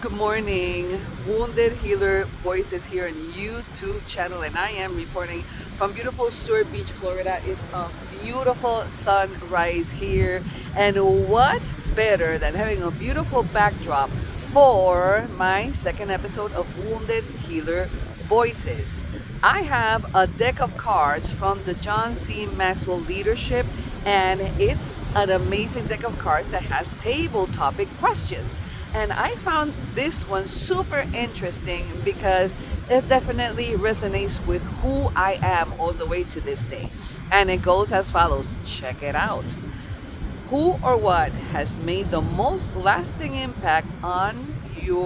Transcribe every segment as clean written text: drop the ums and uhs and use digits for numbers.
Good morning. Wounded Healer Voices here on YouTube channel, and I am reporting from beautiful Stuart Beach, Florida. It's a beautiful sunrise here, and what better than having a beautiful backdrop for my second episode of Wounded Healer Voices. I have a deck of cards from the John C. Maxwell Leadership, and it's an amazing deck of cards that has table topic questions. And I found this one super interesting because it definitely resonates with who I am all the way to this day. And it goes as follows. Check it out. Who or what has made the most lasting impact on you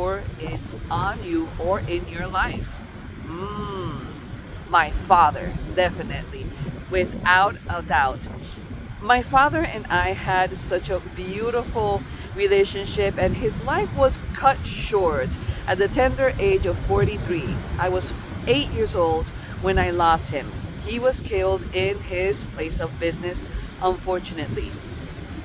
or in your life? My father, definitely, without a doubt. My father and I had such a beautiful relationship, and his life was cut short at the tender age of 43. I was 8 years old when I lost him. He was killed in his place of business, unfortunately.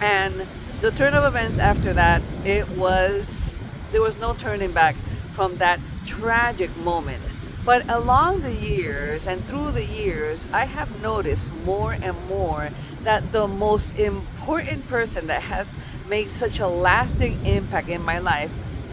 And the turn of events after that, there was no turning back from that tragic moment. But along the years and through the years, I have noticed more and more that the most important person that has made such a lasting impact in my life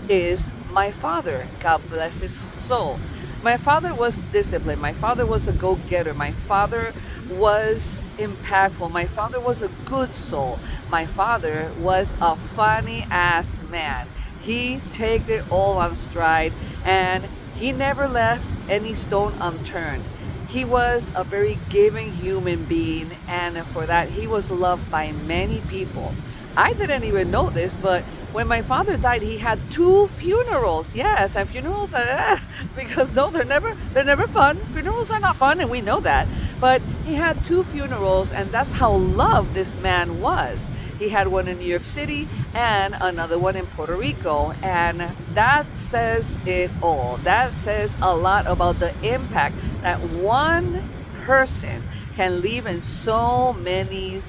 is my father. God bless his soul. My father was disciplined. My father was a go getter. My father was impactful. My father was a good soul. My father was a funny ass man. He take it all on stride, and he never left any stone unturned. He was a very giving human being, and for that, he was loved by many people. I didn't even know this, but when my father died, he had two funerals. Yes, and funerals are because no, they're never fun. Funerals are not fun, and we know that. But he had two funerals, and that's how loved this man was. He had one in New York City and another one in Puerto Rico, and that says it all. That says a lot about the impact that one person can leave in so many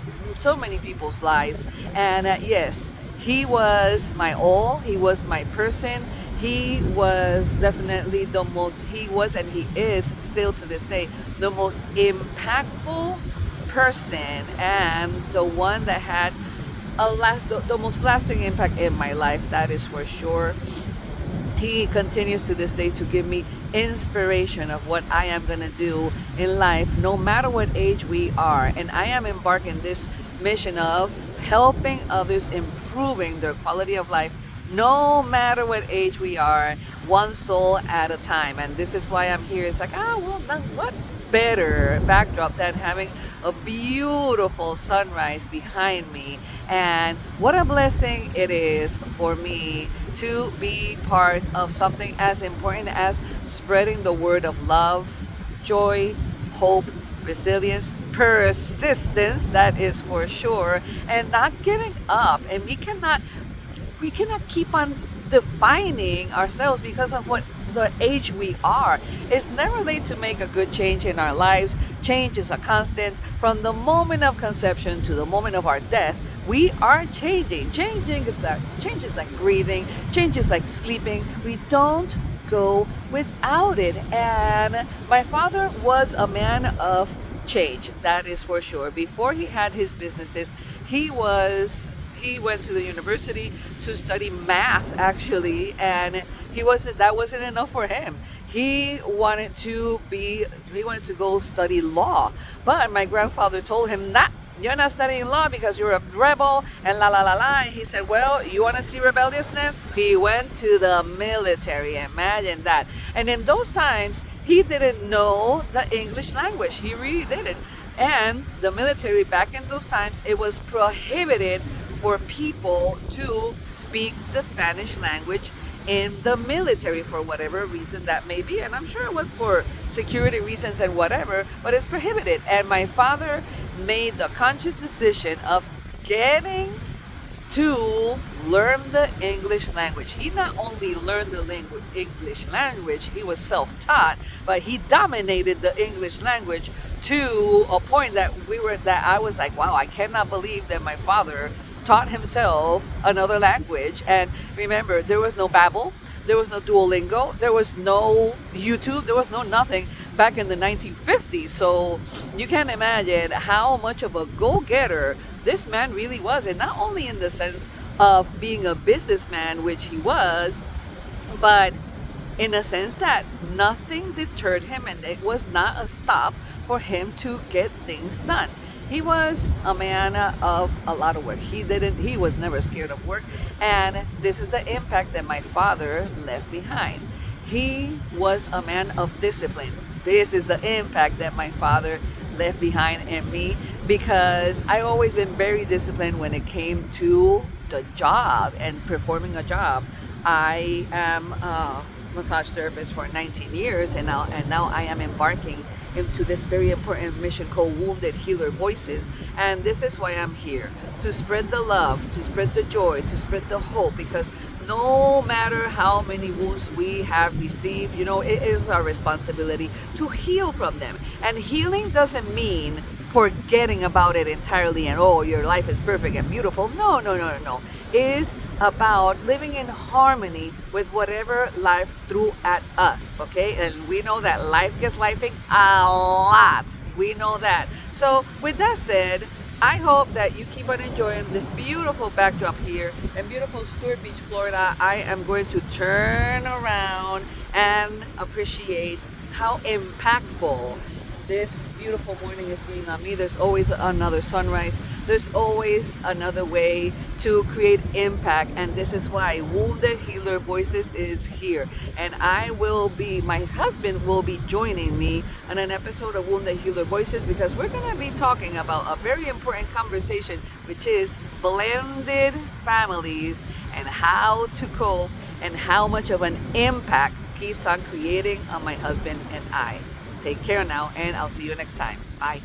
people's lives. And yes, he was my all. He was my person. He was definitely he was and he is still to this day the most impactful person, and the one that had the most lasting impact in my life, that is for sure. He continues to this day to give me inspiration of what I am going to do in life, no matter what age we are. And I am embarking this mission of helping others improving their quality of life, no matter what age we are, one soul at a time. And this is why I'm here. It's like, well, now what better backdrop than having a beautiful sunrise behind me. And what a blessing it is for me to be part of something as important as spreading the word of love, joy, hope, resilience, persistence, that is for sure, and not giving up. And we cannot keep on defining ourselves because of what the age we are. It's never late to make a good change in our lives. Change is a constant. From the moment of conception to the moment of our death, we are changing. Change is like breathing. Change is like sleeping. We don't go without it. And my father was a man of change, that is for sure. Before he had his businesses, he went to the university to study math, actually, and that wasn't enough for him. He wanted to go study law, but my grandfather told him, nah, you're not studying law because you're a rebel and la la la la. And he said, well, you want to see rebelliousness? He went to the military. Imagine that. And in those times, he didn't know the English language. He really didn't. And the military back in those times, it was prohibited for people to speak the Spanish language in the military for whatever reason that may be. And I'm sure it was for security reasons and whatever, but it's prohibited. And my father made the conscious decision of getting to learn the English language. He not only learned the English language, he was self-taught, but he dominated the English language to a point that I was like, wow, I cannot believe that my father taught himself another language. And remember, there was no Babbel, there was no Duolingo, there was no YouTube, there was no nothing back in the 1950s. So you can imagine how much of a go-getter this man really was, and not only in the sense of being a businessman, which he was, but in a sense that nothing deterred him and it was not a stop for him to get things done. He was a man of a lot of work. He was never scared of work, and this is the impact that my father left behind. He was a man of discipline. This is the impact that my father left behind in me, because I always been very disciplined when it came to the job and performing a job. I am a massage therapist for 19 years, and now I am embarking into this very important mission called Wounded Healer Voices. And this is why I'm here, to spread the love, to spread the joy, to spread the hope, because no matter how many wounds we have received, it is our responsibility to heal from them. And healing doesn't mean forgetting about it entirely and, oh, your life is perfect and beautiful. No, no, no, no, no. It is about living in harmony with whatever life threw at us, okay? And we know that life gets lifing a lot. We know that. So with that said, I hope that you keep on enjoying this beautiful backdrop here in beautiful Stuart Beach, Florida. I am going to turn around and appreciate how impactful this beautiful morning is being on me. There's always another sunrise. There's always another way to create impact. And this is why Wounded Healer Voices is here. And my husband will be joining me on an episode of Wounded Healer Voices, because we're going to be talking about a very important conversation, which is blended families and how to cope and how much of an impact keeps on creating on my husband and I. Take care now, and I'll see you next time. Bye.